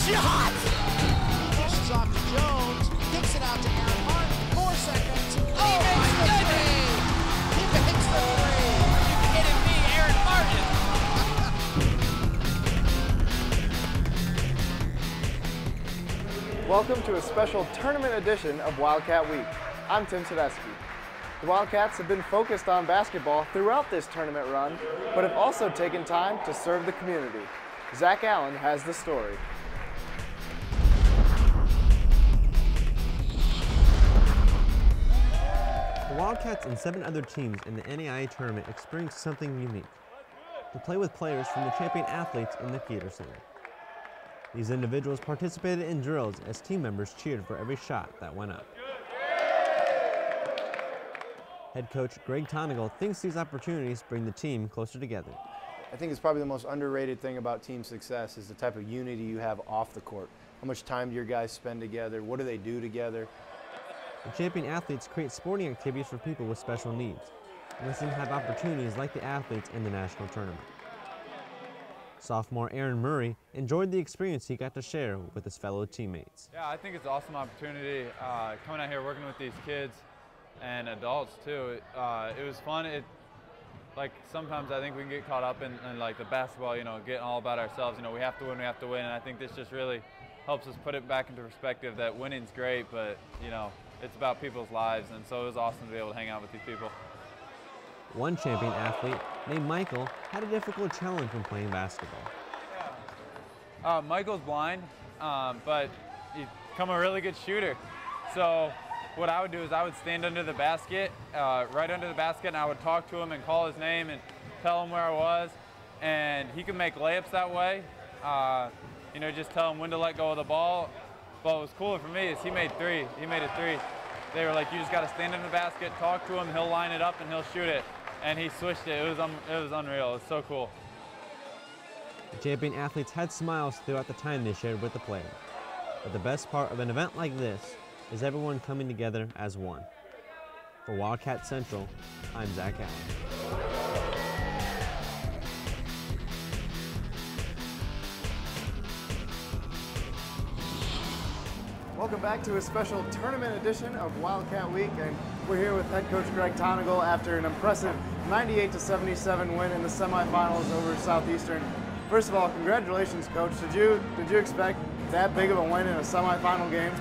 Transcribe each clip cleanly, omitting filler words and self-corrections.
shot! He dishes off to Jones, kicks it out to Aaron Hart, 4 seconds. Oh my goodness! He makes the three! Are you kidding me, Aaron Martin? Welcome to a special tournament edition of Wildcat Week. I'm Tim Tedeschi. The Wildcats have been focused on basketball throughout this tournament run, but have also taken time to serve the community. Zach Allen has the story. The Wildcats and 7 other teams in the NAIA tournament experienced something unique: to play with players from the champion athletes in the theater center. These individuals participated in drills as team members cheered for every shot that went up. Head coach Greg Tonigal thinks these opportunities bring the team closer together. I think it's probably the most underrated thing about team success is the type of unity you have off the court. How much time do your guys spend together? What do they do together? The champion athletes create sporting activities for people with special needs, and let them have opportunities like the athletes in the national tournament. Sophomore Aaron Murray enjoyed the experience he got to share with his fellow teammates. Yeah, I think it's an awesome opportunity coming out here working with these kids and adults too. It was fun. Like sometimes I think we can get caught up in like the basketball, getting all about ourselves. We have to win, and I think this just really helps us put it back into perspective that winning's great, but it's about people's lives, and so it was awesome to be able to hang out with these people. One champion athlete named Michael had a difficult challenge when playing basketball. Michael's blind, but he's become a really good shooter. So what I would do is I would stand under the basket, right under the basket, and I would talk to him and call his name and tell him where I was. And he could make layups that way, just tell him when to let go of the ball. But what was cooler for me is he made three. He made a three. They were like, you just got to stand in the basket, talk to him, he'll line it up, and he'll shoot it. And he switched it. It was unreal. It was so cool. The champion athletes had smiles throughout the time they shared with the players. But the best part of an event like this is everyone coming together as one. For Wildcat Central, I'm Zach Allen. Welcome back to a special tournament edition of Wildcat Week, and we're here with head coach Greg Tonigal after an impressive 98-77 win in the semifinals over Southeastern. First of all, congratulations, coach. Did you expect that big of a win in a semifinal game?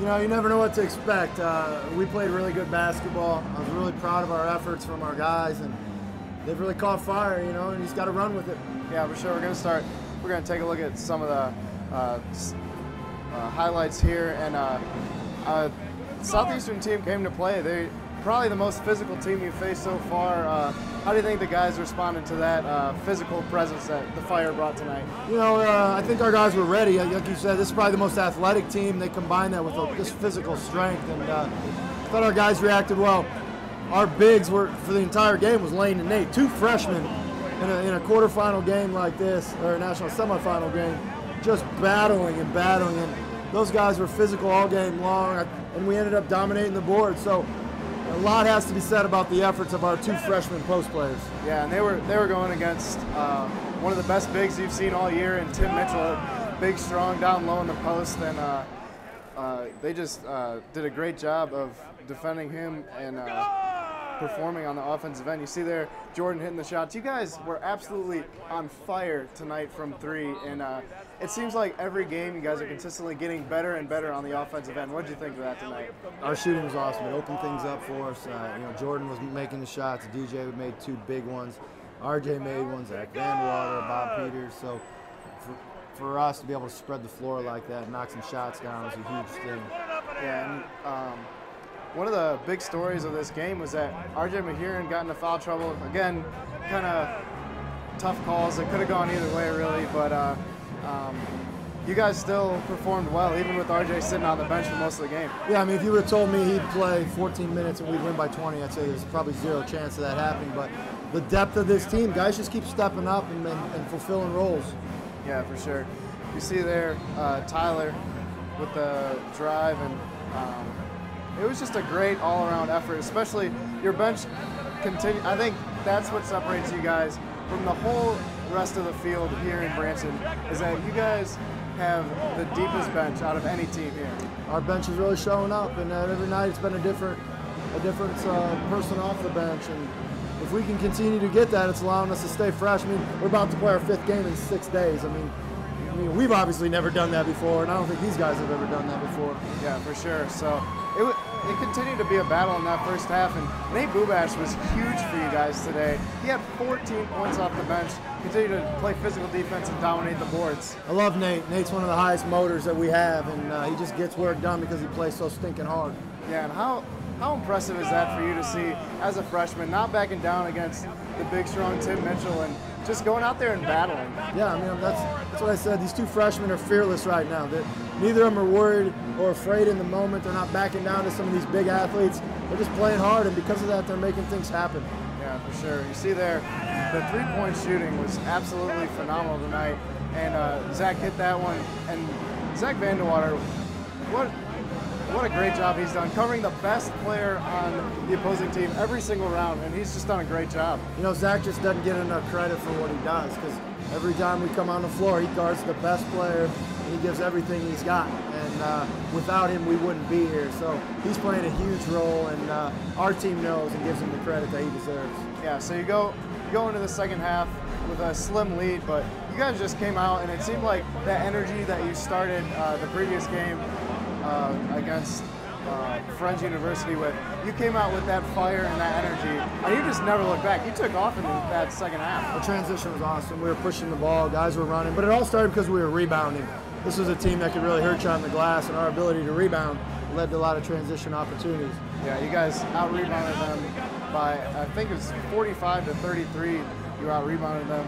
You never know what to expect. We played really good basketball. I was really proud of our efforts from our guys, and they've really caught fire, and he's got to run with it. Yeah, for sure. We're going to take a look at some of the highlights here, and Southeastern team came to play. They're probably the most physical team you've faced so far. How do you think the guys responded to that physical presence that the Fire brought tonight? I think our guys were ready. Like you said, this is probably the most athletic team. They combined that with just physical strength, and I thought our guys reacted well. Our bigs were, for the entire game, was Lane and Nate, 2 freshmen in a quarterfinal game like this, or a national semifinal game, just battling, and those guys were physical all game long, and we ended up dominating the board. So a lot has to be said about the efforts of our 2 freshman post players. Yeah, and they were going against one of the best bigs you've seen all year in Tim Mitchell, big, strong, down low in the post, and they just did a great job of defending him and performing on the offensive end. You see there, Jordan hitting the shots. You guys were absolutely on fire tonight from 3, and it seems like every game you guys are consistently getting better and better on the offensive end. What did you think of that tonight? Our shooting was awesome. It opened things up for us. Jordan was making the shots. DJ made 2 big ones. RJ made one. Zach Vanderwater, Bob Peters. So for us to be able to spread the floor like that and knock some shots down was a huge thing. Yeah, and one of the big stories of this game was that RJ Mahiran got into foul trouble. Again, kind of tough calls. It could have gone either way, really, but you guys still performed well, even with RJ sitting on the bench for most of the game. Yeah, I mean, if you would have told me he'd play 14 minutes and we'd win by 20, I'd say there's probably 0 chance of that happening. But the depth of this team, guys just keep stepping up and fulfilling roles. Yeah, for sure. You see there Tyler with the drive, and it was just a great all-around effort, especially your bench continue. I think that's what separates you guys from the whole rest of the field here in Branson is that you guys have the deepest bench out of any team here. Our bench is really showing up, and every night it's been a different person off the bench. And if we can continue to get that, it's allowing us to stay fresh. I mean, we're about to play our 5th game in 6 days. I mean, we've obviously never done that before, and I don't think these guys have ever done that before. Yeah, for sure. So it continued to be a battle in that first half, and Nate Bubash was huge for you guys today. He had 14 points off the bench, continued to play physical defense and dominate the boards. I love Nate. Nate's one of the highest motors that we have, and he just gets work done because he plays so stinking hard. Yeah, and how impressive is that for you to see as a freshman, not backing down against the big, strong Tim Mitchell and just going out there and battling? Yeah, I mean, that's what I said. These 2 freshmen are fearless right now. Neither of them are worried or afraid in the moment. They're not backing down to some of these big athletes. They're just playing hard, and because of that, they're making things happen. Yeah, for sure. You see there, the 3-point shooting was absolutely phenomenal tonight, and Zach hit that one. And Zach Vandewater, what a great job he's done, covering the best player on the opposing team every single round, and he's just done a great job. You know, Zach just doesn't get enough credit for what he does, because every time we come on the floor, he guards the best player, and he gives everything he's got. And without him, we wouldn't be here. So he's playing a huge role, and our team knows and gives him the credit that he deserves. Yeah, so you go into the second half with a slim lead, but you guys just came out, and it seemed like that energy that you started the previous game against Friends University with, you came out with that fire and that energy, and you just never looked back. You took off in that second half. The transition was awesome. We were pushing the ball, guys were running, but it all started because we were rebounding. This was a team that could really hurt you on the glass, and our ability to rebound led to a lot of transition opportunities. Yeah, you guys out-rebounded them by, I think it was 45 to 33. You out-rebounded them,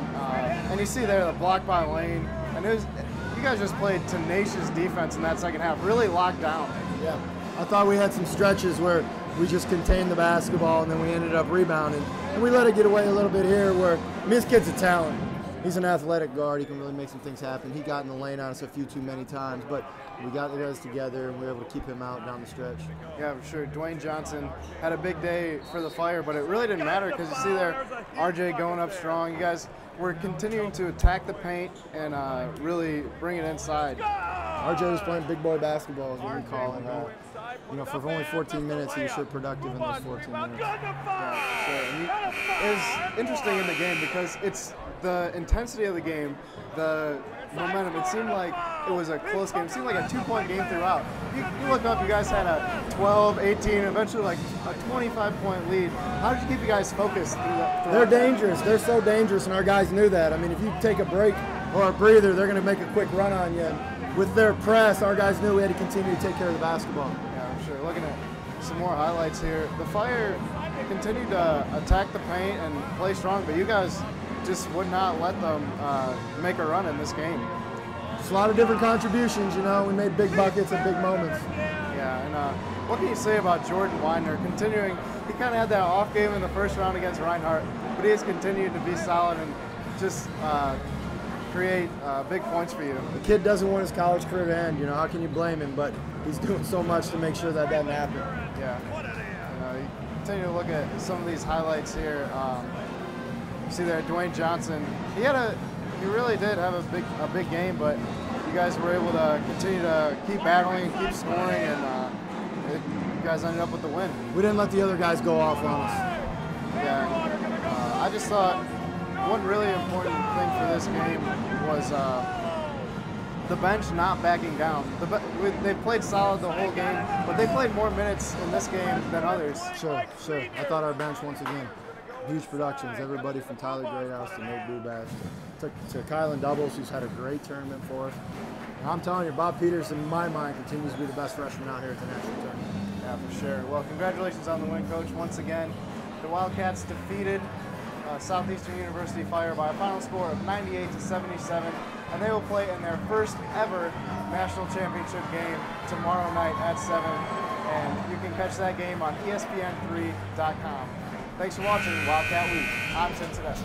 and you see there the block by Lane, and you guys just played tenacious defense in that second half, really locked down. Yeah, I thought we had some stretches where we just contained the basketball, and then we ended up rebounding. And we let it get away a little bit here where, I mean, this kid's a talent. He's an athletic guard. He can really make some things happen. He got in the lane on us a few too many times, but we got the guys together, and we were able to keep him out down the stretch. Yeah, for sure. Dwayne Johnson had a big day for the Fire, but it really didn't matter because you see there RJ going up strong. You guys were continuing to attack the paint and really bring it inside. RJ was playing big boy basketball, is what we call it. You know, for only 14 minutes, he was sure productive in those 14 minutes. Yeah, sure. It was interesting in the game because it's the intensity of the game, the momentum. It seemed like it was a close game. It seemed like a 2-point game throughout. You look up, you guys had a 12, 18, eventually like a 25-point lead. How did you keep you guys focused through that? They're dangerous. They're so dangerous, and our guys knew that. I mean, if you take a break or a breather, they're going to make a quick run on you. And with their press, our guys knew we had to continue to take care of the basketball. Yeah, I'm sure. Looking at some more highlights here, the Fire continued to attack the paint and play strong, but you guys just would not let them make a run in this game. Just a lot of different contributions, you know. We made big buckets at big moments. Yeah, and what can you say about Jordan Widener continuing? He kind of had that off game in the first round against Reinhardt, but he has continued to be solid and just create big points for you. The kid doesn't want his college career to end, you know. How can you blame him? But he's doing so much to make sure that doesn't happen. Yeah. You continue to look at some of these highlights here. You see there, Dwayne Johnson. He really did have a big game, but you guys were able to continue to keep battling and keep scoring, and you guys ended up with the win. We didn't let the other guys go off on us. Yeah, I just thought one really important thing for this game was the bench not backing down. They played solid the whole game, but they played more minutes in this game than others. Sure. I thought our bench, once again, huge productions. Everybody from Tyler Greathouse to Nate Bubash to Kylan Doubles, who's had a great tournament for us. And I'm telling you, Bob Peters, in my mind, continues to be the best freshman out here at the national tournament. Yeah, for sure. Well, congratulations on the win, Coach. Once again, the Wildcats defeated Southeastern University Fire by a final score of 98-77, and they will play in their first ever national championship game tomorrow night at 7, and you can catch that game on ESPN3.com. Thanks for watching Wildcat Week. I'm Tim Tedeschi.